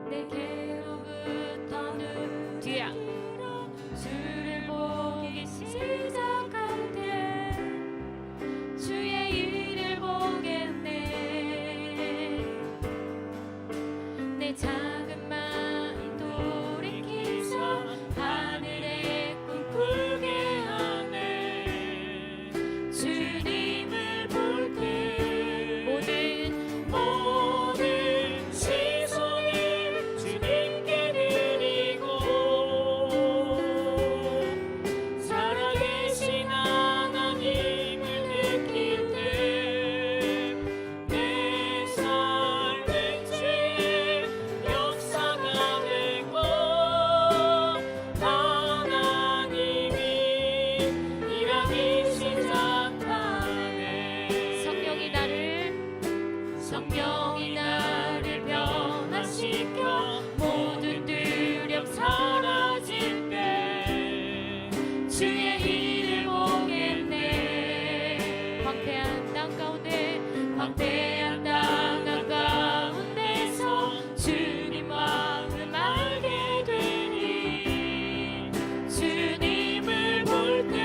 내게로부터는 뒤야 주를 보기 시작할 때 주의 일을 보겠네. 내 작은 마음 돌이키서 하늘에 꿈꾸게 하네. 주님을 볼 때 모든 시선을 주님께 드리고 살아계신 하나님을 느낄 때 내 삶은 주의 역사가 되고 하나님이 일하기 시작하네. 성령이 나를 변화시켜 모든 두려움 사라질 때 주의 일을 보겠네. 황폐한 땅 가운데서 주님 마음 알게 되니 주님을 볼 때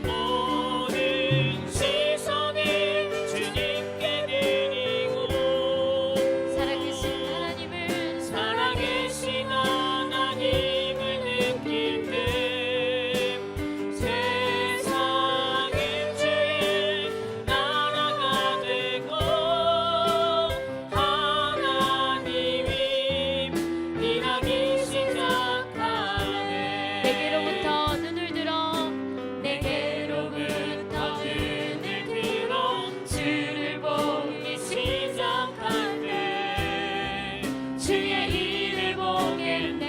모든 시선을 주님께 드리고 살아계신 하나님을 느낄 때 세상은 주의 나라가 되고 하나님이 일하기 시작하네. 내게로부터 눈을 들어 주를 보기 시작할 때 주의 일을 보겠네.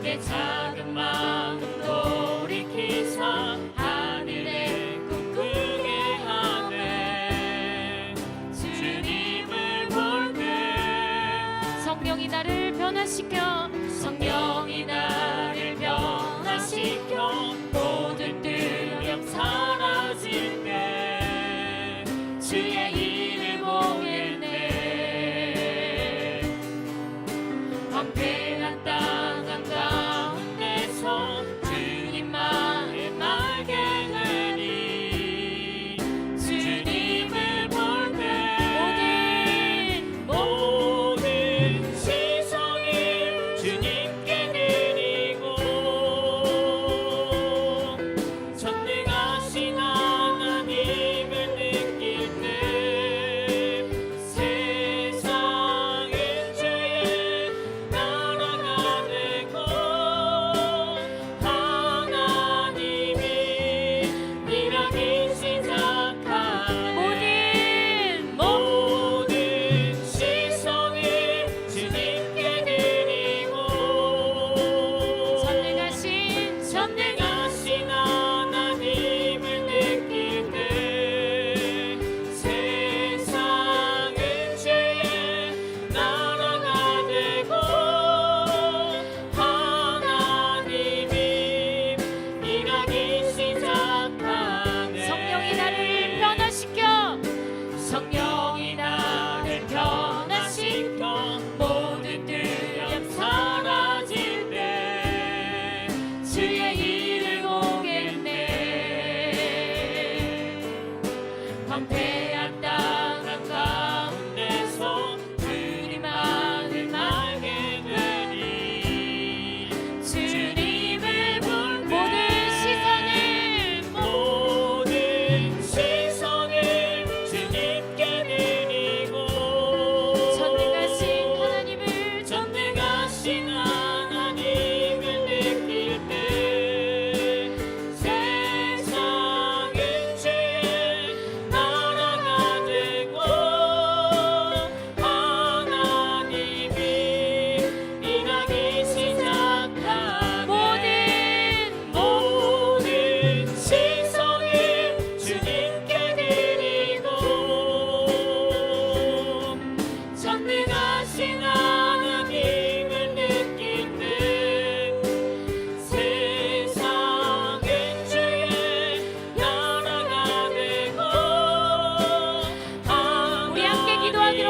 내 작은 마음 돌이키사 하늘에 꿈꾸게 하네. 주님을 볼 때 성령이 나를 변화시켜 모든 두려움 사라질 때 주의 일을 보겠네. 황폐한 땅 한가운데서 주님 마음 알게 되니 주님을 볼 때 모든 시선을 주님께 드리고 전능하신 하나님을 느낄 때 세상은 주의 나라가 되고 하나님이 일하기 시작하네. 모든 시선을 주님께 드리고 전능하신 하나님을 느낄 때 세상은 주의 나라가 되고 하나님이 일하기 시작하네. 성령이 나를 변화시켜 모든 두려움 사라질 때 주의 일을 보겠네. 황폐한 땅 한가운데서 주님 마음 알게 되니 주님을 볼 모든 시선을 주님께 드리고 전능하신 하나님을 느낄 때 세상은 주의 나라가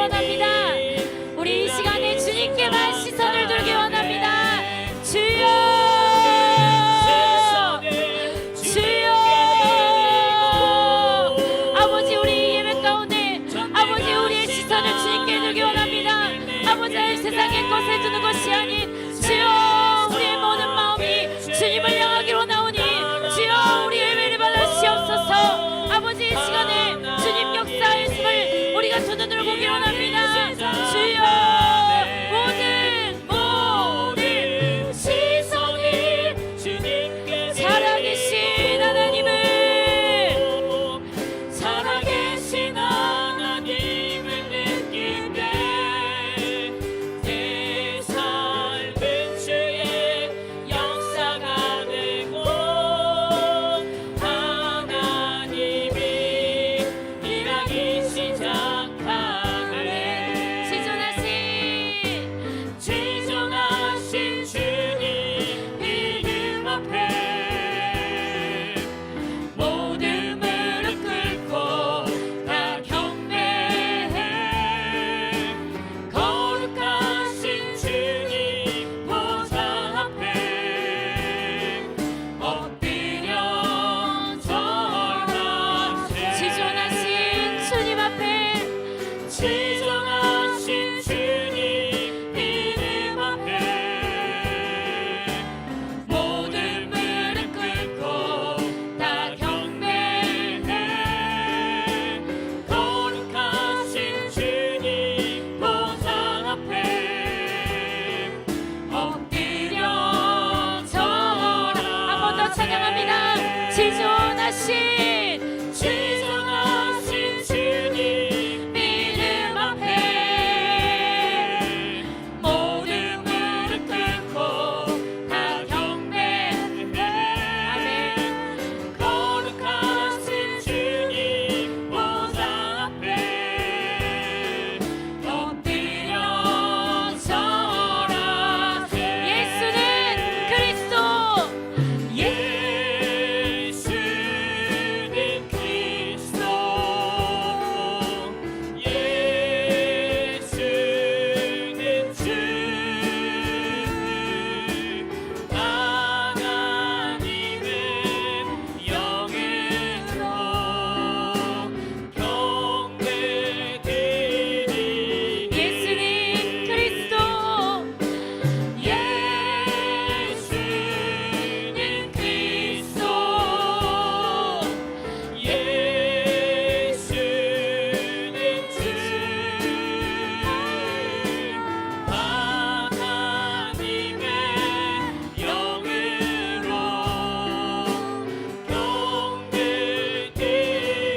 원합니다. 우리 이 시간에 주님께만 시선을 들기 원합니다. 주여, 주여. 아버지, 우리 예배 가운데 아버지 우리의 시선을 주님께 들기 원합니다. 아버지, 세상의 것에 두는 것이 아닌 주여, 우리의 모든 마음이 주님을 향하기로 나오니 주여, 우리 예배를 받으시옵소서. 아버지, 이 시간에 주님 역사하심을 우리가 두 눈으로 보기 원합니다. 주여, 모든 시선이 주님께 살아계신 하나님을, 살아계신 하나님을 느낄 때 내 삶은 주의 역사가 되고 하나님이 일하기 시작하네. 지존하신 주님 이름 앞에 모든 무릎 꿇고 다 경배해. 거룩하신 주님 보좌 앞에 엎드려 절하세. 지존하신 주님 앞에 지존하신 주님 이름 앞에 모든 무릎 꿇고 다 경배해. 거룩하신 주님 보좌 앞에 엎드려 절하. 한 번 더 찬양합니다. 지존하신 주님 이름 앞에 모든 무릎 꿇고 다 경배해. 아멘. 거룩하신 주님 보좌 앞에 엎드려 절하세. 예수는 그리스도, 예수는 그리스도, 예수는 주, 하나님은 영으로 경배드리니. 예수는 그리스도, 예수는 그리스도, 예수는 주, 하나님의 영으로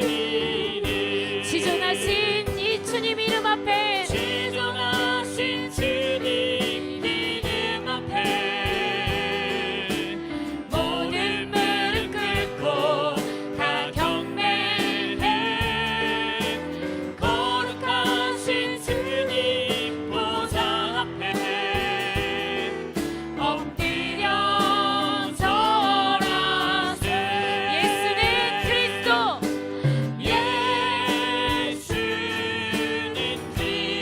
경배드리니. 지존하신 이 주님 이름 앞에 지존하신 주님 이름 앞에 모든 무릎 꿇고 다 경배해. 거룩하신 주님 보좌 앞에 엎드려 절하세. 예수는 그리스도, 예수는 그리스도,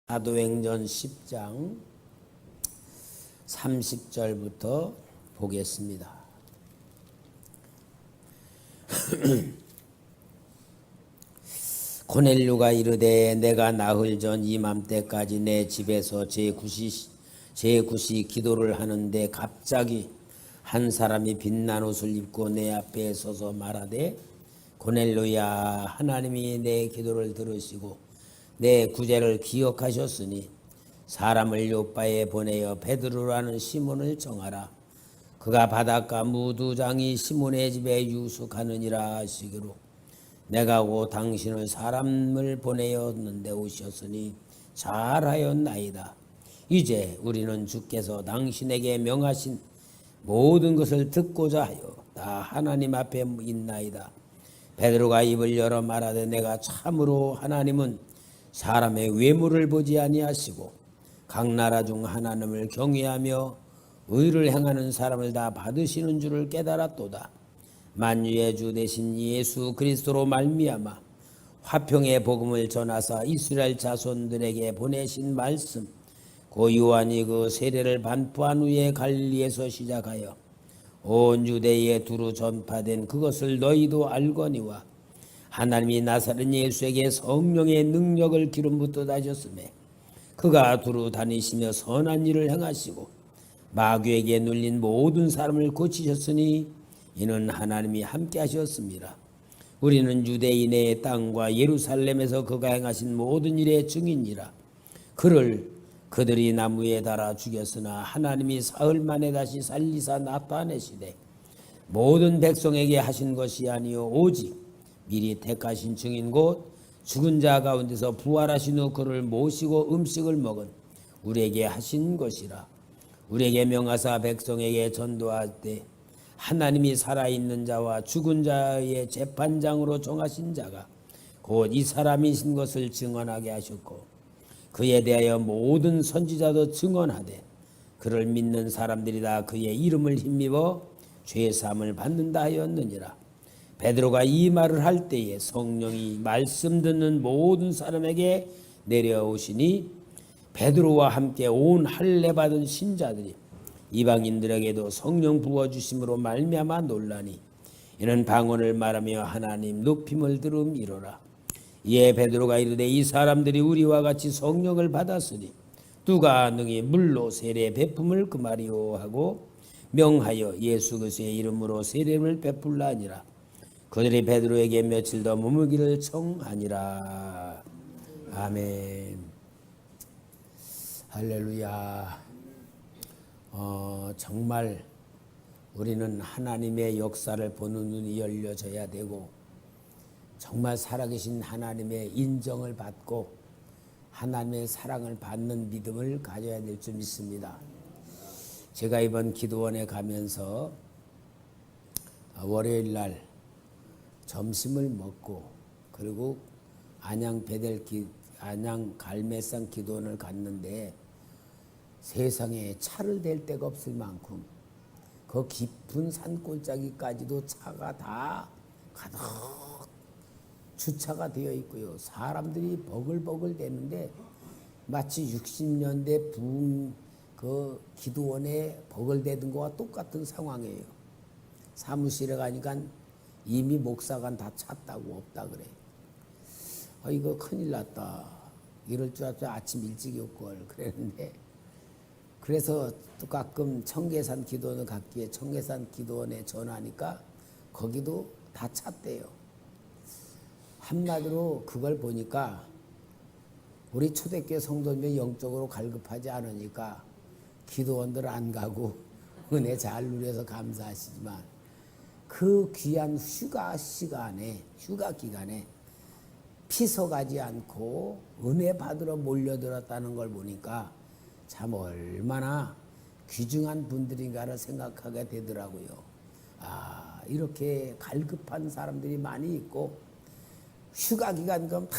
사도행전 10장 30절부터 보겠습니다. 고넬료가 이르되 내가 나흘 전 이맘때까지 내 집에서 제9시 기도를 하는데 갑자기 한 사람이 빛난 옷을 입고 내 앞에 서서 말하되 고넬료야, 하나님이 내 기도를 들으시고 내 구제를 기억하셨으니 사람을 요빠에 보내어 베드로라는 시몬을 정하라. 그가 바닷가 무두장이 시몬의 집에 유숙하느니라 하시기로 내가 곧 당신을 사람을 보내었는데 오셨으니 잘하였나이다. 이제 우리는 주께서 당신에게 명하신 모든 것을 듣고자 하여 다 하나님 앞에 있나이다. 베드로가 입을 열어 말하되 내가 참으로 하나님은 사람의 외모를 보지 아니하시고 각 나라 중 하나님을 경외하며 의를 행하는 사람을 다 받으시는 줄을 깨달았도다. 만유의 주 되신 예수 그리스도로 말미암아 화평의 복음을 전하사 이스라엘 자손들에게 보내신 말씀 고 요한이 그 세례를 반포한 후에 갈릴리에서 시작하여 온 유대에 두루 전파된 그것을 너희도 알거니와 하나님이 나사렛 예수에게 성령의 능력을 기름 붓듯 하셨으며 그가 두루 다니시며 선한 일을 행하시고 마귀에게 눌린 모든 사람을 고치셨으니 이는 하나님이 함께 하셨습니다. 우리는 유대인의 땅과 예루살렘에서 그가 행하신 모든 일의 증인이라. 그를 그들이 나무에 달아 죽였으나 하나님이 사흘 만에 다시 살리사 나타내시되 모든 백성에게 하신 것이 아니요 오직 미리 택하신 증인 곧 죽은 자 가운데서 부활하신 후 그를 모시고 음식을 먹은 우리에게 하신 것이라. 우리에게 명하사 백성에게 전도할 때 하나님이 살아있는 자와 죽은 자의 재판장으로 정하신 자가 곧 이 사람이신 것을 증언하게 하셨고 그에 대하여 모든 선지자도 증언하되 그를 믿는 사람들이 다 그의 이름을 힘입어 죄사함을 받는다 하였느니라. 베드로가 이 말을 할 때에 성령이 말씀 듣는 모든 사람에게 내려오시니 베드로와 함께 온 할례 받은 신자들이 이방인들에게도 성령 부어주심으로 말미암아 놀라니 이는 방언을 말하며 하나님 높임을 들음이로라. 이에 베드로가 이르되 이 사람들이 우리와 같이 성령을 받았으니 누가 능히 물로 세례 베품을 금하리요 하고 명하여 예수 그리스도의 이름으로 세례를 베풀라 하니라. 그들이 베드로에게 며칠 더 머물기를 청하니라. 아멘. 할렐루야. 정말 우리는 하나님의 역사를 보는 눈이 열려져야 되고 정말 살아계신 하나님의 인정을 받고 하나님의 사랑을 받는 믿음을 가져야 될 줄 믿습니다. 제가 이번 기도원에 가면서 월요일 날 점심을 먹고 그리고 안양 갈매산 기도원을 갔는데 세상에 차를 댈 데가 없을 만큼 그 깊은 산골짜기까지도 차가 다 가득 주차가 되어 있고요. 사람들이 버글버글 대는데 마치 60년대 그 기도원에 버글대던 거와 똑같은 상황이에요. 사무실에 가니까 이미 목사관 다 찼다고 없다 그래. 이거 큰일 났다. 이럴 줄 알았더니 아침 일찍 올걸 그랬는데 그래서 또 가끔 청계산 기도원을 갔기에 청계산 기도원에 전화하니까 거기도 다 찼대요. 한마디로 그걸 보니까 우리 초대교회 성도들이 영적으로 갈급하지 않으니까 기도원들 안 가고 은혜 잘 누려서 감사하시지만 그 귀한 휴가 기간에 피서가지 않고 은혜 받으러 몰려들었다는 걸 보니까 참 얼마나 귀중한 분들인가를 생각하게 되더라고요. 이렇게 갈급한 사람들이 많이 있고 휴가 기간 그럼 다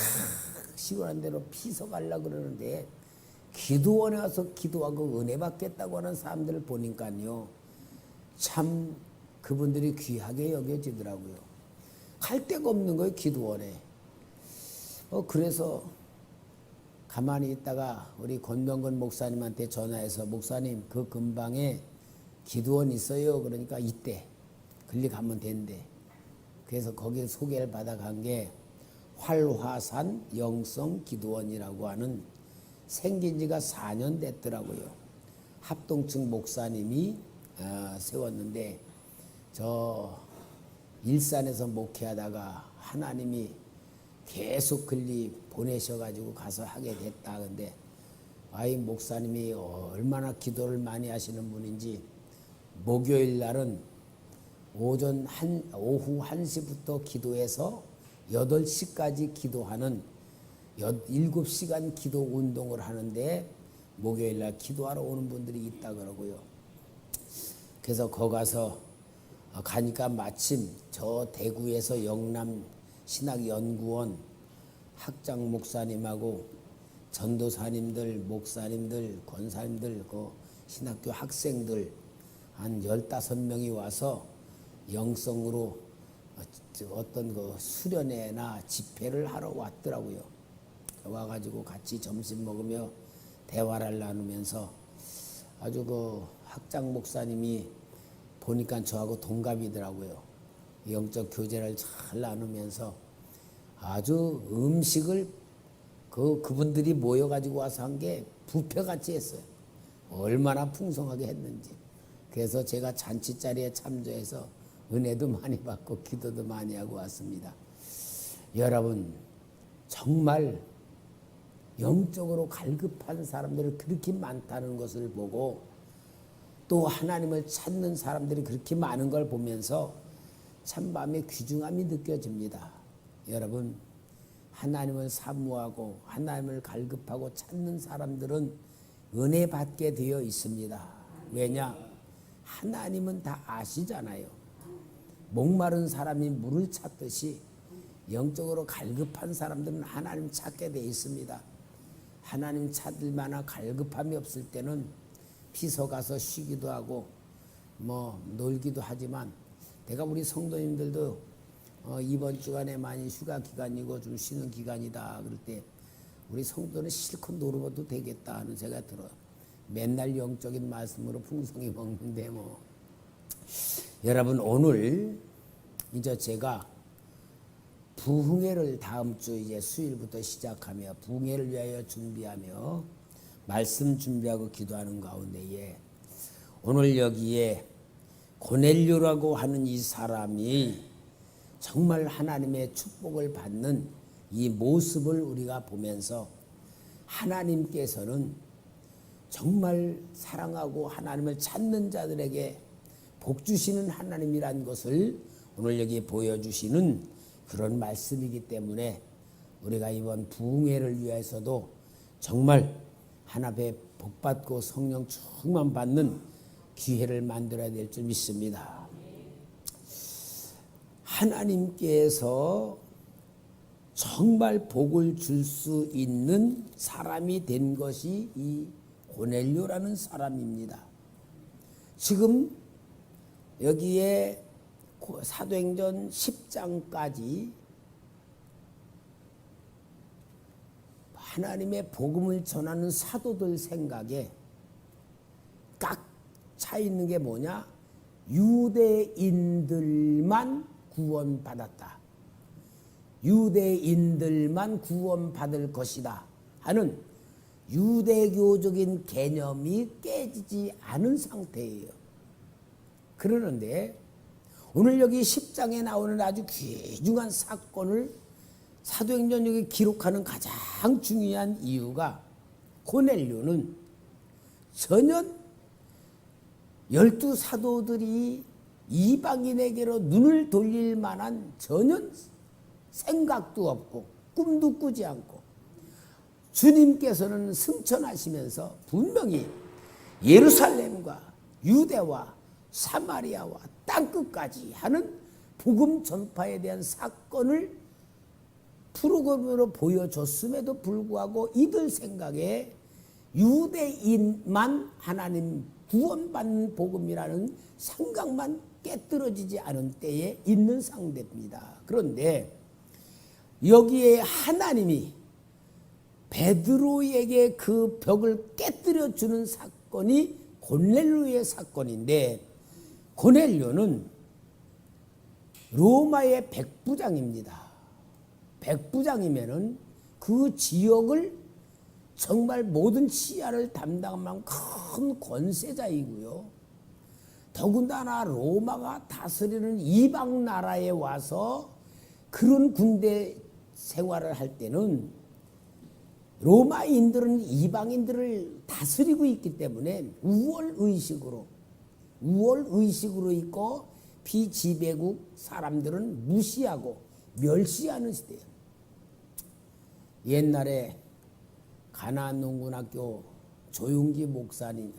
시원한 대로 피서 가려고 그러는데 기도원에 와서 기도하고 은혜 받겠다고 하는 사람들을 보니까요 참 그분들이 귀하게 여겨지더라고요. 갈 데가 없는 거예요 기도원에. 그래서 가만히 있다가 우리 권병근 목사님한테 전화해서 목사님 그 근방에 기도원 있어요. 그러니까 이때 글리 가면 된대. 그래서 거기 소개를 받아간 게 활화산 영성 기도원이라고 하는 생긴 지가 4년 됐더라고요. 합동층 목사님이 세웠는데 저 일산에서 목회하다가 하나님이 계속 글리 보내셔가지고 가서 하게 됐다. 근데 아이 목사님이 얼마나 기도를 많이 하시는 분인지 목요일 날은 오후 1시부터 기도해서 8시까지 기도하는 7시간 기도 운동을 하는데 목요일 날 기도하러 오는 분들이 있다 그러고요. 그래서 거기 가서 가니까 마침 저 대구에서 영남 신학연구원 학장 목사님하고 전도사님들, 목사님들, 권사님들, 그 신학교 학생들 한 15명이 와서 영성으로 어떤 그 수련회나 집회를 하러 왔더라고요. 와가지고 같이 점심 먹으며 대화를 나누면서 아주 그 학장 목사님이 보니까 저하고 동갑이더라고요. 영적 교제를 잘 나누면서 아주 음식을 그분들이 모여가지고 와서 한 게 뷔페같이 했어요. 얼마나 풍성하게 했는지. 그래서 제가 잔치자리에 참조해서 은혜도 많이 받고 기도도 많이 하고 왔습니다. 여러분 정말 영적으로 갈급한 사람들이 그렇게 많다는 것을 보고 또 하나님을 찾는 사람들이 그렇게 많은 걸 보면서 참 마음의 귀중함이 느껴집니다. 여러분 하나님을 사모하고 하나님을 갈급하고 찾는 사람들은 은혜 받게 되어 있습니다. 왜냐? 하나님은 다 아시잖아요. 목마른 사람이 물을 찾듯이 영적으로 갈급한 사람들은 하나님 찾게 되어 있습니다. 하나님 찾을 만한 갈급함이 없을 때는 피서 가서 쉬기도 하고 뭐 놀기도 하지만 내가 우리 성도님들도 이번 주간에 많이 휴가 기간이고 좀 쉬는 기간이다 그럴 때 우리 성도는 실컷 놀아도 되겠다 하는 생각이 들어요. 맨날 영적인 말씀으로 풍성히 먹는데 뭐 여러분 오늘 이제 제가 부흥회를 다음 주 이제 수요일부터 시작하며 부흥회를 위하여 준비하며 말씀 준비하고 기도하는 가운데에 오늘 여기에 고넬료라고 하는 이 사람이 정말 하나님의 축복을 받는 이 모습을 우리가 보면서 하나님께서는 정말 사랑하고 하나님을 찾는 자들에게 복 주시는 하나님이란 것을 오늘 여기 보여주시는 그런 말씀이기 때문에 우리가 이번 부흥회를 위해서도 정말 하나님의 복받고 성령 충만 받는 기회를 만들어야 될 줄 믿습니다. 하나님께서 정말 복을 줄 수 있는 사람이 된 것이 이 고넬료라는 사람입니다. 지금 여기에 사도행전 10장까지 하나님의 복음을 전하는 사도들 생각에 꽉 차 있는 게 뭐냐? 유대인들만 구원받았다. 유대인들만 구원받을 것이다 하는 유대교적인 개념이 깨지지 않은 상태예요. 그러는데 오늘 여기 10장에 나오는 아주 귀중한 사건을 사도행전에 기록하는 가장 중요한 이유가 고넬료는 전혀 12 사도들이 이방인에게로 눈을 돌릴 만한 전혀 생각도 없고 꿈도 꾸지 않고 주님께서는 승천하시면서 분명히 예루살렘과 유대와 사마리아와 땅끝까지 하는 복음 전파에 대한 사건을 프로그램으로 보여줬음에도 불구하고 이들 생각에 유대인만 하나님 구원받는 복음이라는 생각만 깨뜨려지지 않은 때에 있는 상태입니다. 그런데 여기에 하나님이 베드로에게 그 벽을 깨뜨려 주는 사건이 고넬료의 사건인데, 고넬료는 로마의 백부장입니다. 백부장이면은 그 지역을 정말 모든 치안을 담당한 큰 권세자이고요. 더군다나 로마가 다스리는 이방 나라에 와서 그런 군대 생활을 할 때는 로마인들은 이방인들을 다스리고 있기 때문에 우월의식으로 있고, 비지배국 사람들은 무시하고 멸시하는 시대예요. 옛날에 가나안 농군학교 조용기 목사님,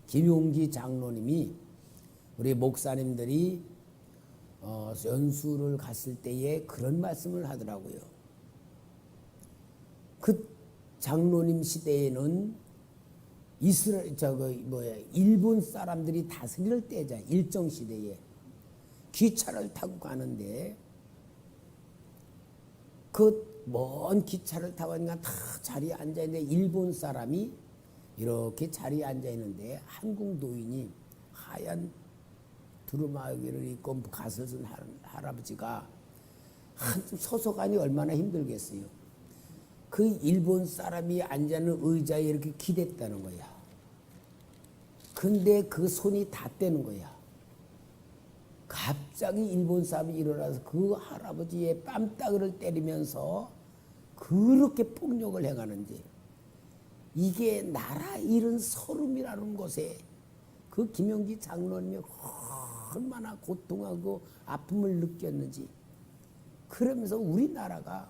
김용기 장로님이 우리 목사님들이 연수를 갔을 때에 그런 말씀을 하더라고요. 그 장로님 시대에는 일본 사람들이 다스릴 때자, 일정 시대에 기차를 타고 가는데 그 먼 기차를 타고 가니까 다 자리에 앉아 있는데 일본 사람이 이렇게 자리에 앉아 있는데 한국 노인이 하얀 두루마기를 입고 갓을 쓴 할아버지가 한참 서서 가니 얼마나 힘들겠어요. 그 일본 사람이 앉아 있는 의자에 이렇게 기댔다는 거야. 근데 그 손이 닿대는 거야. 갑자기 일본 사람이 일어나서 그 할아버지의 뺨따구를 때리면서 그렇게 폭력을 행하는지, 이게 나라 잃은 서름이라는 곳에 그 김용기 장로님이 얼마나 고통하고 아픔을 느꼈는지, 그러면서 우리나라가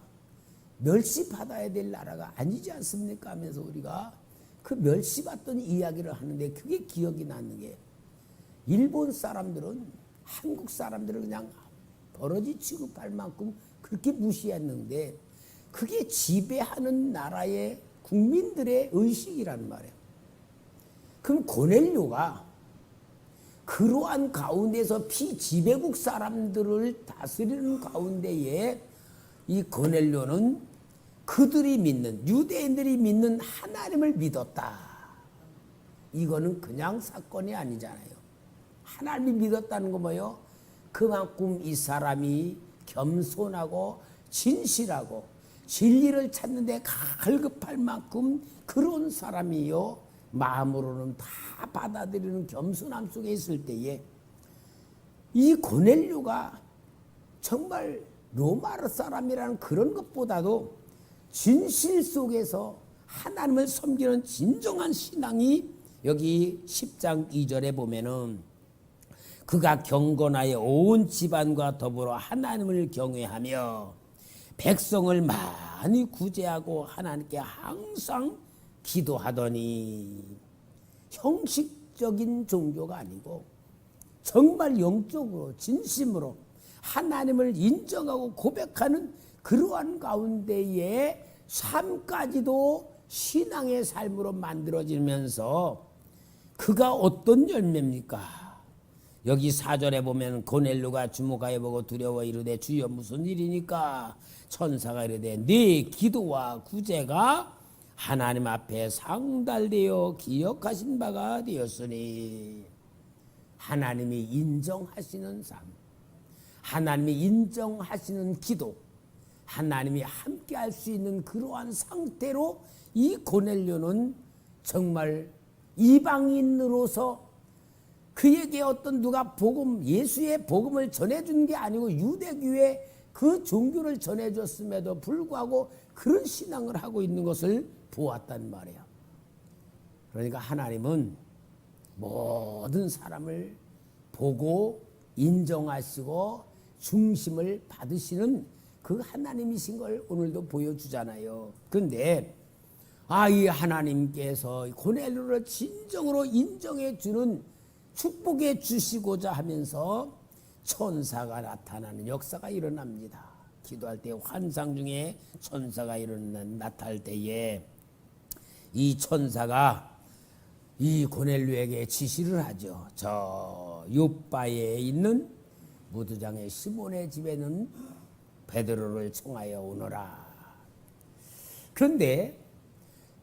멸시받아야 될 나라가 아니지 않습니까 하면서 우리가 그 멸시받던 이야기를 하는데, 그게 기억이 나는 게, 일본 사람들은 한국 사람들을 그냥 버러지 취급할 만큼 그렇게 무시했는데, 그게 지배하는 나라의 국민들의 의식이라는 말이에요. 그럼 고넬료가 그러한 가운데서 피지배국 사람들을 다스리는 가운데에 이 고넬료는 그들이 믿는, 유대인들이 믿는 하나님을 믿었다. 이거는 그냥 사건이 아니잖아요. 하나님이 믿었다는 거 뭐예요? 그만큼 이 사람이 겸손하고 진실하고 진리를 찾는데 갈급할 만큼 그런 사람이요, 마음으로는 다 받아들이는 겸손함 속에 있을 때에 이 고넬료가 정말 로마 사람이라는 그런 것보다도 진실 속에서 하나님을 섬기는 진정한 신앙이 여기 10장 2절에 보면은, 그가 경건하여 온 집안과 더불어 하나님을 경외하며 백성을 많이 구제하고 하나님께 항상 기도하더니, 형식적인 종교가 아니고 정말 영적으로 진심으로 하나님을 인정하고 고백하는 그러한 가운데에 삶까지도 신앙의 삶으로 만들어지면서, 그가 어떤 열매입니까? 여기 4절에 보면 고넬료가 주목하여 보고 두려워 이르되 주여 무슨 일이니까? 천사가 이르되 네 기도와 구제가 하나님 앞에 상달되어 기억하신 바가 되었으니, 하나님이 인정하시는 삶, 하나님이 인정하시는 기도, 하나님이 함께 할 수 있는 그러한 상태로 이 고넬료는 정말 이방인으로서, 그에게 어떤 누가 예수의 복음을 전해준 게 아니고 유대교의 그 종교를 전해줬음에도 불구하고 그런 신앙을 하고 있는 것을 보았단 말이야. 그러니까 하나님은 모든 사람을 보고 인정하시고 중심을 받으시는 그 하나님이신 걸 오늘도 보여주잖아요. 그런데 이 하나님께서 고넬료를 진정으로 인정해 주는, 축복해 주시고자 하면서 천사가 나타나는 역사가 일어납니다. 기도할 때 환상 중에 천사가 나타날 때에 이 천사가 이 고넬료에게 지시를 하죠. 저 요바에 있는 무두장의 시몬의 집에는 베드로를 청하여 오너라. 그런데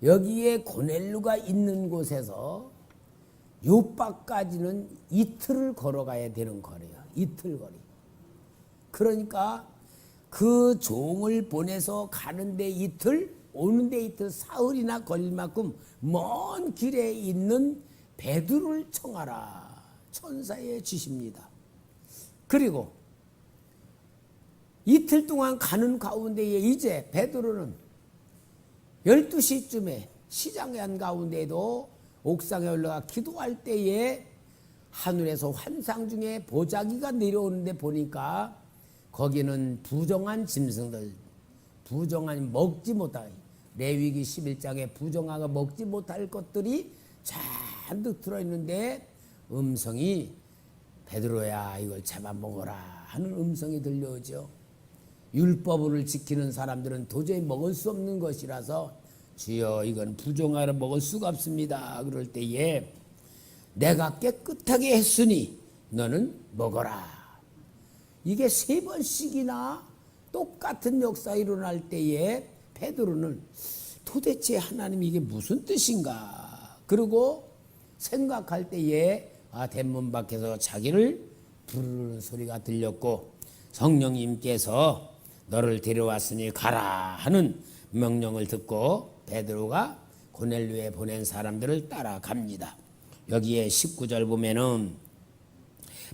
여기에 고넬료가 있는 곳에서 요바까지는 이틀을 걸어가야 되는 거리예요. 이틀 거리. 그러니까 그 종을 보내서 가는데 이틀, 오는데 이틀, 사흘이나 걸릴 만큼 먼 길에 있는 베드로를 청하라. 천사의 지시입니다. 그리고 이틀 동안 가는 가운데에 이제 베드로는 12시쯤에 시장의 한가운데도 옥상에 올라가 기도할 때에 하늘에서 환상 중에 보자기가 내려오는데 보니까 거기는 부정한 짐승들, 부정한 먹지 못할, 레위기 11장에 부정하고 먹지 못할 것들이 잔뜩 들어있는데 음성이 베드로야 이걸 잡아먹어라 하는 음성이 들려오죠. 율법을 지키는 사람들은 도저히 먹을 수 없는 것이라서 주여 이건 부정하여 먹을 수가 없습니다. 그럴 때에 내가 깨끗하게 했으니 너는 먹어라. 이게 3번씩이나 똑같은 역사 일어날 때에 베드로는 도대체 하나님 이게 무슨 뜻인가? 그리고 생각할 때에 대문 밖에서 자기를 부르는 소리가 들렸고 성령님께서 너를 데려왔으니 가라 하는 명령을 듣고 베드로가 고넬료에 보낸 사람들을 따라갑니다. 여기에 19절 보면은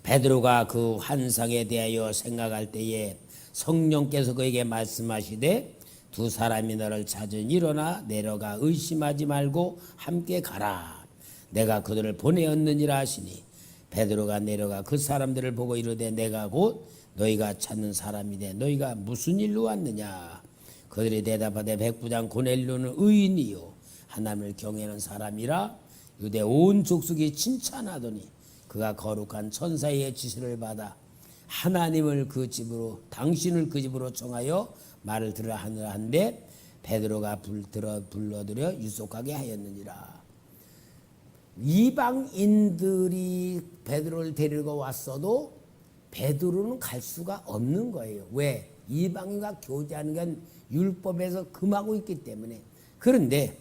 베드로가 그 환상에 대하여 생각할 때에 성령께서 그에게 말씀하시되 두 사람이 너를 찾은 일어나 내려가 의심하지 말고 함께 가라. 내가 그들을 보내었느니라 하시니 베드로가 내려가 그 사람들을 보고 이르되 내가 곧 너희가 찾는 사람이되 너희가 무슨 일로 왔느냐. 그들이 대답하되 백부장 고넬료는 의인이요 하나님을 경외하는 사람이라 유대 온 족속이 칭찬하더니 그가 거룩한 천사의 지시를 받아 하나님을 그 집으로 당신을 그 집으로 청하여 말을 들으라 하느라 한데 베드로가 불러들여 유속하게 하였느니라. 이방인들이 베드로를 데리고 왔어도 베드로는 갈 수가 없는 거예요. 왜? 이방인과 교제하는 건 율법에서 금하고 있기 때문에. 그런데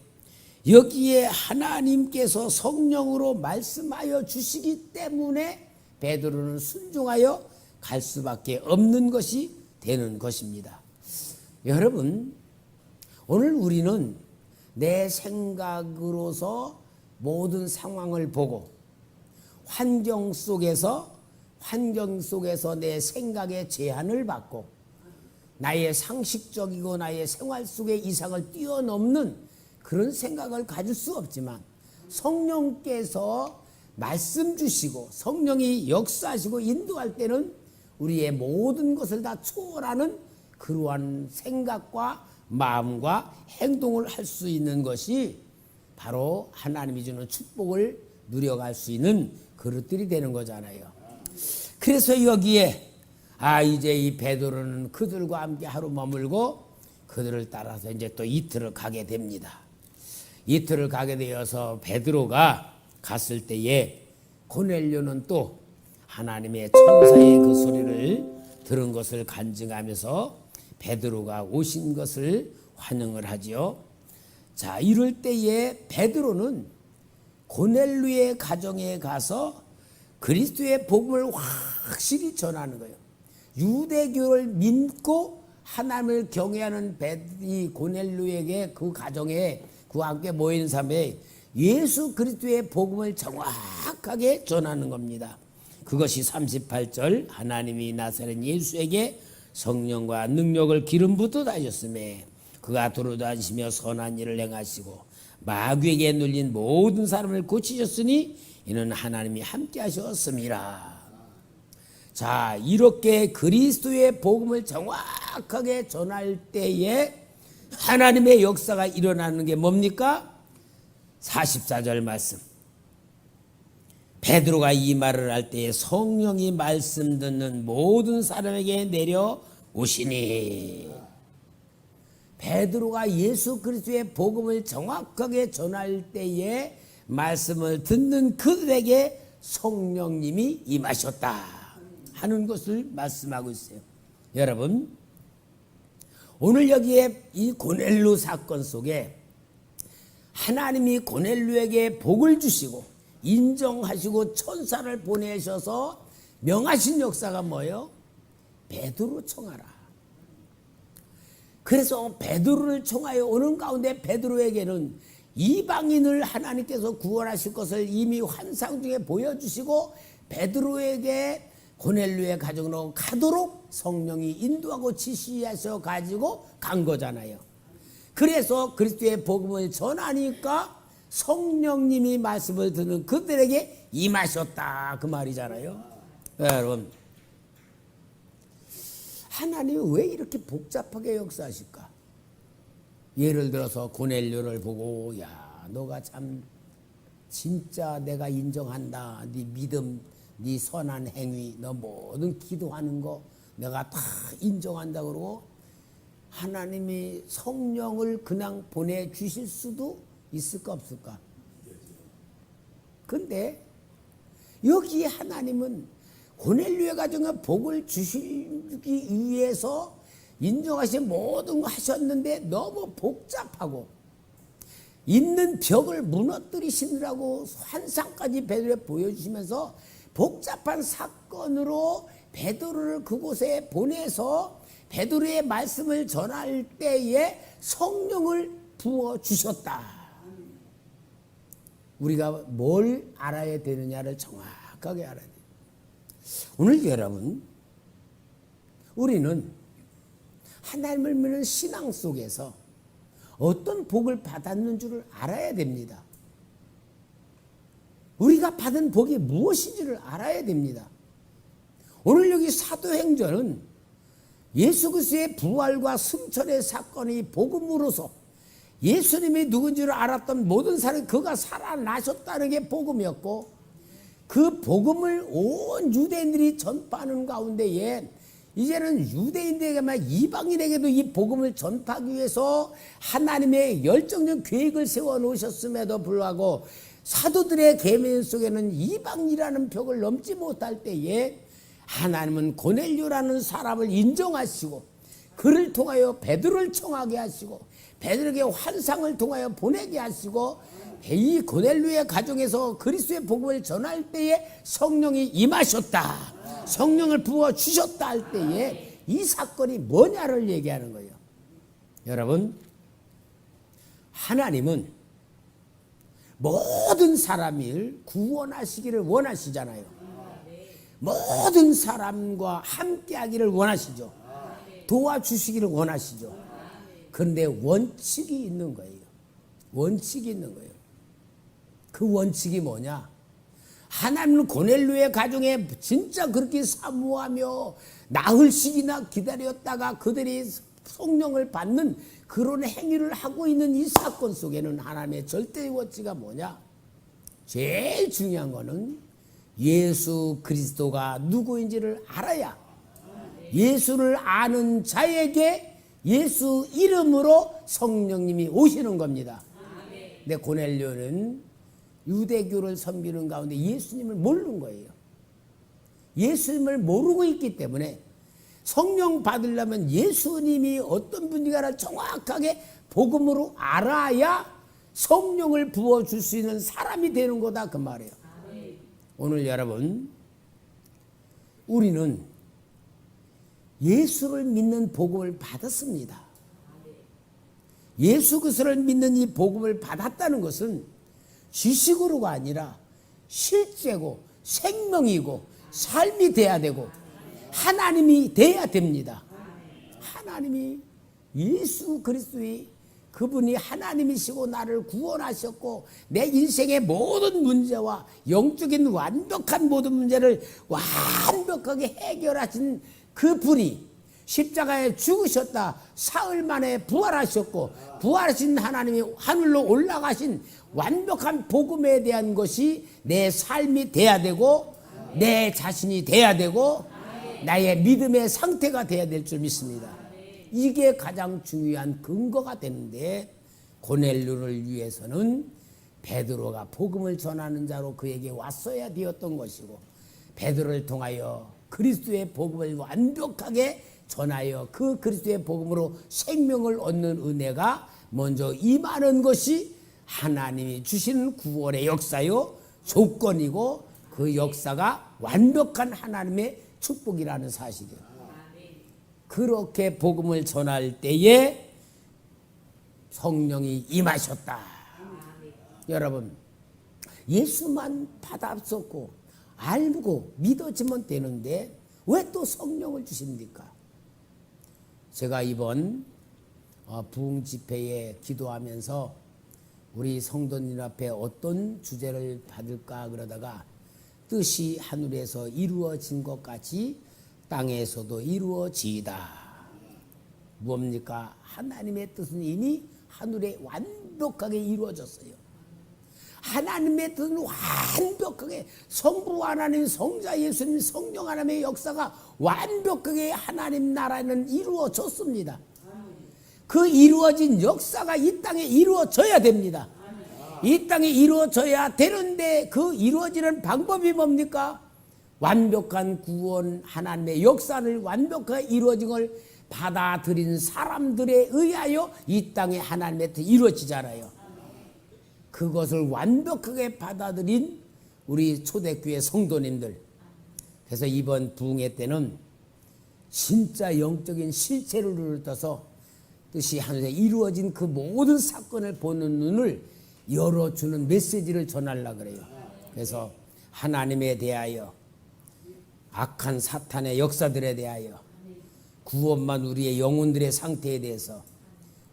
여기에 하나님께서 성령으로 말씀하여 주시기 때문에 베드로는 순종하여 갈 수밖에 없는 것이 되는 것입니다. 여러분, 오늘 우리는 내 생각으로서 모든 상황을 보고 환경 속에서 내 생각에 제한을 받고 나의 상식적이고 나의 생활 속의 이상을 뛰어넘는 그런 생각을 가질 수 없지만 성령께서 말씀 주시고 성령이 역사하시고 인도할 때는 우리의 모든 것을 다 초월하는 그러한 생각과 마음과 행동을 할 수 있는 것이 바로 하나님이 주는 축복을 누려갈 수 있는 그릇들이 되는 거잖아요. 그래서 여기에 이제 이 베드로는 그들과 함께 하루 머물고 그들을 따라서 이제 또 이틀을 가게 됩니다. 이틀을 가게 되어서 베드로가 갔을 때에 고넬료는 또 하나님의 천사의 그 소리를 들은 것을 간증하면서 베드로가 오신 것을 환영을 하지요. 자, 이럴 때에 베드로는 고넬료의 가정에 가서 그리스도의 복음을 확실히 전하는 거예요. 유대교를 믿고 하나님을 경외하는 이 고넬료에게 그 가정에 그와 함께 모인 사람에 예수 그리스도의 복음을 정확하게 전하는 겁니다. 그것이 38절 하나님이 나사렛 예수에게 성령과 능력을 기름 붓듯 하셨음에 그가 두루다니시며 선한 일을 행하시고 마귀에게 눌린 모든 사람을 고치셨으니 이는 하나님이 함께 하셨음이라. 자, 이렇게 그리스도의 복음을 정확하게 전할 때에 하나님의 역사가 일어나는 게 뭡니까? 44절 말씀. 베드로가 이 말을 할 때에 성령이 말씀 듣는 모든 사람에게 내려오시니 베드로가 예수 그리스도의 복음을 정확하게 전할 때에 말씀을 듣는 그들에게 성령님이 임하셨다 하는 것을 말씀하고 있어요. 여러분, 오늘 여기에 이 고넬료 사건 속에 하나님이 고넬료에게 복을 주시고 인정하시고 천사를 보내셔서 명하신 역사가 뭐예요? 베드로 청하라. 그래서 베드로를 청하여 오는 가운데 베드로에게는 이방인을 하나님께서 구원하실 것을 이미 환상 중에 보여주시고 베드로에게 고넬료의 가정으로 가도록 성령이 인도하고 지시하셔 가지고 간 거잖아요. 그래서 그리스도의 복음을 전하니까 성령님이 말씀을 듣는 그들에게 임하셨다 그 말이잖아요. 여러분, 하나님이 왜 이렇게 복잡하게 역사하실까? 예를 들어서 고넬료를 보고 야 너가 참 진짜 내가 인정한다. 네 믿음, 네 선한 행위, 너 모든 기도하는 거 내가 다 인정한다 그러고 하나님이 성령을 그냥 보내주실 수도 있을까 없을까? 근데 여기 하나님은 고넬료의 가정에 복을 주시기 위해서 인정하신 모든 거 하셨는데 너무 복잡하고 있는 벽을 무너뜨리시느라고 환상까지 베드로에 보여주시면서 복잡한 사건으로 베드로를 그곳에 보내서 베드로의 말씀을 전할 때에 성령을 부어주셨다. 우리가 뭘 알아야 되느냐를 정확하게 알아야 돼요. 오늘 여러분, 우리는 하나님을 믿는 신앙 속에서 어떤 복을 받았는 줄을 알아야 됩니다. 우리가 받은 복이 무엇인지를 알아야 됩니다. 오늘 여기 사도행전은 예수 그리스도의 부활과 승천의 사건이 복음으로서 예수님이 누군지를 알았던 모든 사람이 그가 살아나셨다는 게 복음이었고 그 복음을 온 유대인들이 전파하는 가운데에 이제는 유대인들에게만 이방인에게도 이 복음을 전파하기 위해서 하나님의 열정적 계획을 세워 놓으셨음에도 불구하고 사도들의 계명 속에는 이방이라는 벽을 넘지 못할 때에 하나님은 고넬료라는 사람을 인정하시고 그를 통하여 베드로를 청하게 하시고 베드로에게 환상을 통하여 보내게 하시고 이 고넬료의 가정에서 그리스도의 복음을 전할 때에 성령이 임하셨다. 성령을 부어주셨다 할 때에 이 사건이 뭐냐를 얘기하는 거예요. 여러분, 하나님은 모든 사람을 구원하시기를 원하시잖아요. 모든 사람과 함께 하기를 원하시죠. 도와주시기를 원하시죠. 그런데 원칙이 있는 거예요. 원칙이 있는 거예요. 그 원칙이 뭐냐? 하나님은 고넬료의 가정에 진짜 그렇게 사모하며 나흘씩이나 기다렸다가 그들이 성령을 받는 그런 행위를 하고 있는 이 사건 속에는 하나님의 절대 원칙이 뭐냐? 제일 중요한 거는 예수 그리스도가 누구인지를 알아야 예수를 아는 자에게 예수 이름으로 성령님이 오시는 겁니다. 근데 고넬료는 유대교를 섬기는 가운데 예수님을 모르는 거예요. 예수님을 모르고 있기 때문에 성령 받으려면 예수님이 어떤 분인가를 정확하게 복음으로 알아야 성령을 부어줄 수 있는 사람이 되는 거다 그 말이에요. 오늘 여러분, 우리는 예수를 믿는 복음을 받았습니다. 예수 그리스도를 믿는 이 복음을 받았다는 것은 지식으로가 아니라 실제고 생명이고 삶이 돼야 되고 하나님이 돼야 됩니다. 하나님이 예수 그리스도의 그분이 하나님이시고 나를 구원하셨고 내 인생의 모든 문제와 영적인 완벽한 모든 문제를 완벽하게 해결하신 그분이 십자가에 죽으셨다 사흘 만에 부활하셨고 부활하신 하나님이 하늘로 올라가신 완벽한 복음에 대한 것이 내 삶이 돼야 되고 내 자신이 돼야 되고 나의 믿음의 상태가 돼야 될 줄 믿습니다. 이게 가장 중요한 근거가 되는데 고넬료를 위해서는 베드로가 복음을 전하는 자로 그에게 왔어야 되었던 것이고 베드로를 통하여 그리스도의 복음을 완벽하게 전하여 그 그리스도의 복음으로 생명을 얻는 은혜가 먼저 임하는 것이 하나님이 주시는 구원의 역사요 조건이고, 그 역사가 완벽한 하나님의 축복이라는 사실이에요. 그렇게 복음을 전할 때에 성령이 임하셨다. 여러분, 예수만 받았었고 알고 믿어지면 되는데 왜 또 성령을 주십니까? 제가 이번 부흥 집회에 기도하면서 우리 성도님 앞에 어떤 주제를 받을까 그러다가 뜻이 하늘에서 이루어진 것 같이 땅에서도 이루어지이다. 뭡니까? 하나님의 뜻은 이미 하늘에 완벽하게 이루어졌어요. 하나님의 뜻은 완벽하게 성부 하나님, 성자 예수님, 성령 하나님의 역사가 완벽하게 하나님 나라는 이루어졌습니다. 그 이루어진 역사가 이 땅에 이루어져야 됩니다. 이 땅에 이루어져야 되는데 그 이루어지는 방법이 뭡니까? 완벽한 구원 하나님의 역사를 완벽하게 이루어진 걸 받아들인 사람들에 의하여 이 땅에 하나님의 뜻이 이루어지잖아요. 그것을 완벽하게 받아들인 우리 초대교회 성도님들, 그래서 이번 부흥회 때는 진짜 영적인 실체를 떠서 뜻이 하늘에 이루어진 그 모든 사건을 보는 눈을 열어주는 메시지를 전하려고 그래요. 그래서 하나님에 대하여, 악한 사탄의 역사들에 대하여, 구원만 우리의 영혼들의 상태에 대해서,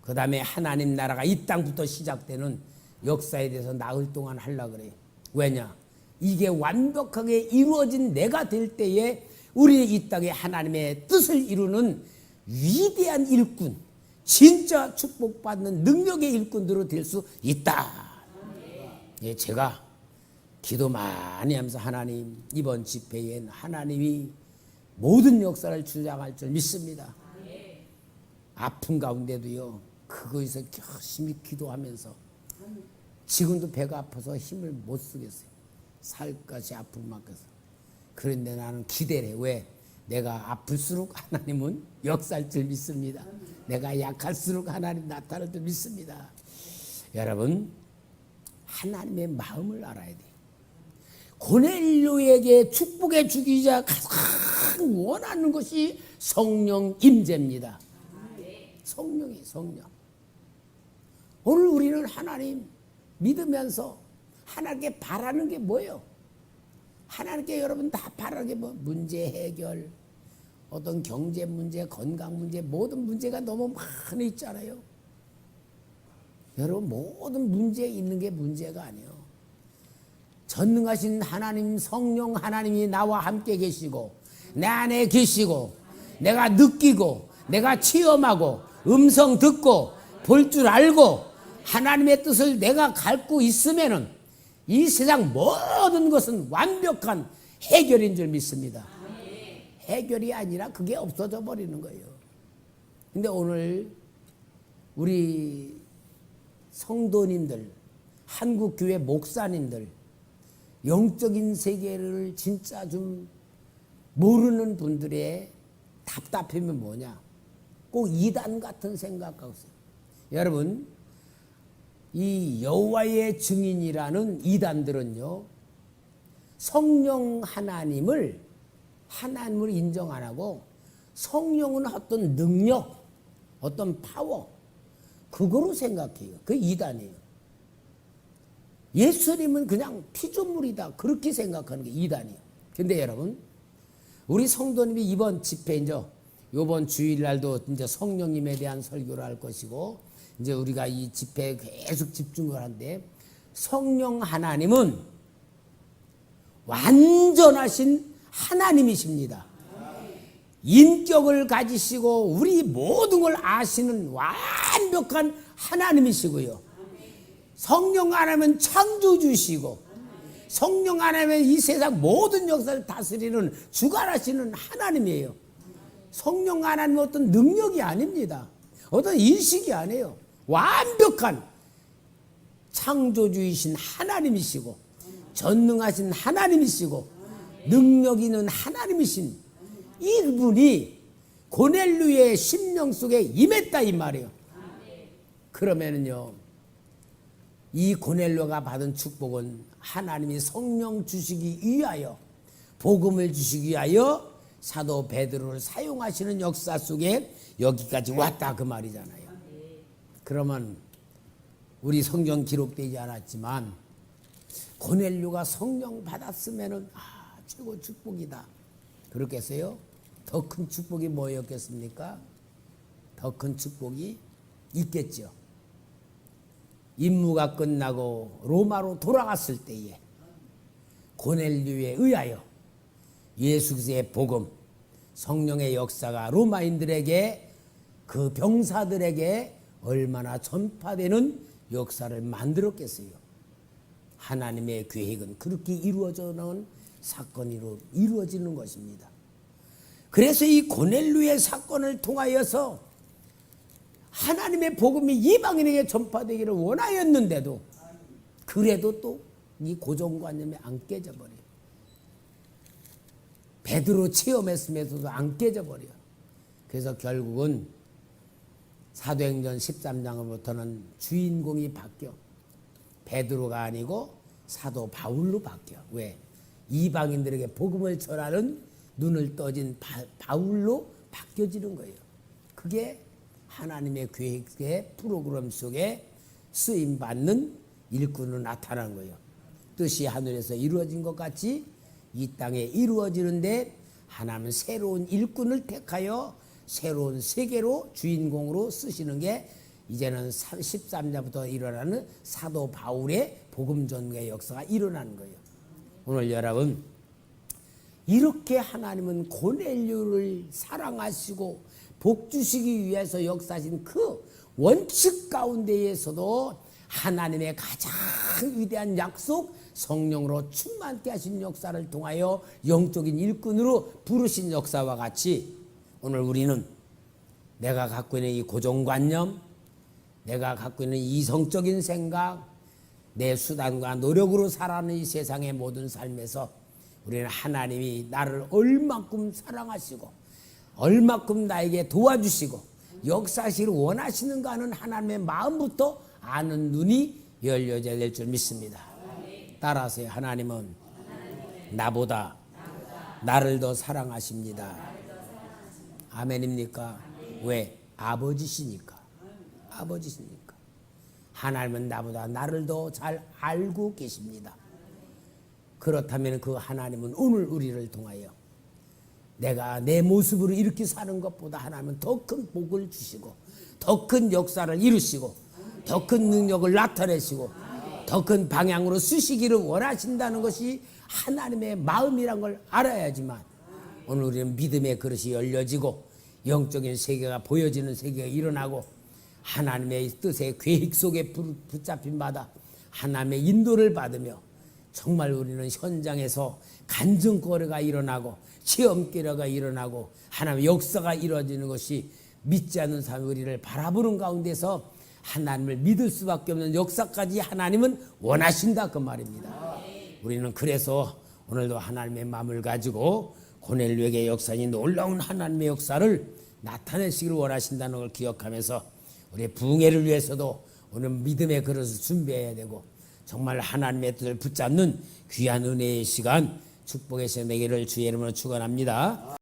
그 다음에 하나님 나라가 이 땅부터 시작되는 역사에 대해서 나흘 동안 하려고 그래요. 왜냐? 이게 완벽하게 이루어진 내가 될 때에 우리 이 땅에 하나님의 뜻을 이루는 위대한 일꾼, 진짜 축복받는 능력의 일꾼으로 될 수 있다. 예, 제가 기도 많이 하면서 하나님, 이번 집회엔 하나님이 모든 역사를 주장할 줄 믿습니다. 아픈 가운데도요, 그거에서 열심히 기도하면서 지금도 배가 아파서 힘을 못 쓰겠어요. 살갗이 아픈 만큼. 그런데 나는 기대를 해. 왜? 내가 아플수록 하나님은 역사할 줄 믿습니다. 내가 약할수록 하나님 나타날 줄 믿습니다. 여러분, 하나님의 마음을 알아야 돼요. 고넬료에게 축복의 주기자 가장 원하는 것이 성령 임재입니다. 성령이 성령. 오늘 우리는 하나님 믿으면서 하나님께 바라는 게 뭐예요? 하나님께 여러분 다 바라는 게 뭐? 문제 해결, 어떤 경제 문제, 건강 문제, 모든 문제가 너무 많이 있잖아요. 여러분, 모든 문제에 있는 게 문제가 아니에요. 전능하신 하나님, 성령 하나님이 나와 함께 계시고 내 안에 계시고 내가 느끼고 내가 체험하고 음성 듣고 볼 줄 알고 하나님의 뜻을 내가 갖고 있으면은 이 세상 모든 것은 완벽한 해결인 줄 믿습니다. 해결이 아니라 그게 없어져 버리는 거예요. 근데 오늘 우리 성도님들, 한국교회 목사님들, 영적인 세계를 진짜 좀 모르는 분들의 답답함이 뭐냐? 꼭 이단 같은 생각하고 있어요. 여러분, 이 여호와의 증인이라는 이단들은요, 성령 하나님을 인정 안 하고 성령은 어떤 능력, 어떤 파워, 그거로 생각해요. 그 이단이에요. 예수님은 그냥 피조물이다, 그렇게 생각하는 게 이단이에요. 근데 여러분, 우리 성도님이 이번 집회, 이번 주일날도 이제 성령님에 대한 설교를 할 것이고, 이제 우리가 이 집회에 계속 집중을 하는데, 성령 하나님은 완전하신 하나님이십니다. 인격을 가지시고 우리 모든 걸 아시는 완벽한 하나님이시고요. 성령 하나님은 창조주시고, 성령 하나님은 이 세상 모든 역사를 다스리는 주관하시는 하나님이에요. 성령 하나님은 어떤 능력이 아닙니다. 어떤 인식이 아니에요. 완벽한 창조주이신 하나님이시고, 전능하신 하나님이시고, 능력 있는 하나님이신 이분이 고넬료의 심령 속에 임했다 이 말이에요. 그러면은요, 이 고넬료가 받은 축복은 하나님이 성령 주시기 위하여, 복음을 주시기 위하여 사도 베드로를 사용하시는 역사 속에 여기까지 왔다 그 말이잖아요. 그러면 우리 성경 기록되지 않았지만 고넬료가 성령 받았으면은 최고 축복이다 그렇겠어요? 더 큰 축복이 뭐였겠습니까? 더 큰 축복이 있겠죠. 임무가 끝나고 로마로 돌아갔을 때에 고넬료에 의하여 예수 그리스도의 복음, 성령의 역사가 로마인들에게, 그 병사들에게 얼마나 전파되는 역사를 만들었겠어요. 하나님의 계획은 그렇게 이루어져는 사건으로 이루어지는 것입니다. 그래서 이 고넬료의 사건을 통하여서 하나님의 복음이 이방인에게 전파되기를 원하였는데도 그래도 또 이 고정관념이 안 깨져버려요. 베드로 체험했음에도 안 깨져버려요. 그래서 결국은 사도행전 13장으로부터는 주인공이 바뀌어 베드로가 아니고 사도 바울로 바뀌어. 왜? 이방인들에게 복음을 전하는 눈을 떠진 바울로 바뀌어지는 거예요. 그게 하나님의 계획의 프로그램 속에 쓰임받는 일꾼으로 나타난 거예요. 뜻이 하늘에서 이루어진 것 같이 이 땅에 이루어지는데 하나님은 새로운 일꾼을 택하여 새로운 세계로 주인공으로 쓰시는 게 이제는 13장부터 일어나는 사도 바울의 복음 전개의 역사가 일어나는 거예요. 오늘 여러분, 이렇게 하나님은 고넬료를 사랑하시고 복 주시기 위해서 역사하신 그 원칙 가운데에서도 하나님의 가장 위대한 약속, 성령으로 충만케 하신 역사를 통하여 영적인 일꾼으로 부르신 역사와 같이 오늘 우리는 내가 갖고 있는 이 고정관념, 내가 갖고 있는 이성적인 생각, 내 수단과 노력으로 살아가는 이 세상의 모든 삶에서 우리는 하나님이 나를 얼마큼 사랑하시고 얼마큼 나에게 도와주시고 역사하시기를 원하시는가 하는 하나님의 마음부터 아는 눈이 열려져야 될 줄 믿습니다. 따라하세요. 하나님은 나보다 나를 더 사랑하십니다. 아멘입니까? 왜? 아버지시니까. 아버지시니까. 하나님은 나보다 나를 더 잘 알고 계십니다. 그렇다면 그 하나님은 오늘 우리를 통하여 내가 내 모습으로 이렇게 사는 것보다 하나님은 더 큰 복을 주시고 더 큰 역사를 이루시고 더 큰 능력을 나타내시고 더 큰 방향으로 쓰시기를 원하신다는 것이 하나님의 마음이란 걸 알아야지만 오늘 우리는 믿음의 그릇이 열려지고 영적인 세계가 보여지는 세계가 일어나고 하나님의 뜻의 계획 속에 붙잡힌 바다 하나님의 인도를 받으며 정말 우리는 현장에서 간증거리가 일어나고 시험기회가 일어나고 하나님의 역사가 이루어지는 것이 믿지 않는 사람이 우리를 바라보는 가운데서 하나님을 믿을 수밖에 없는 역사까지 하나님은 원하신다 그 말입니다. 우리는 그래서 오늘도 하나님의 마음을 가지고 고넬료에게 역사인 놀라운 하나님의 역사를 나타내시기를 원하신다는 걸 기억하면서 우리의 부흥회를 위해서도 오늘 믿음의 그릇을 준비해야 되고 정말 하나님의 뜻을 붙잡는 귀한 은혜의 시간 축복의 시간 되기를 주의 이름으로 축원합니다.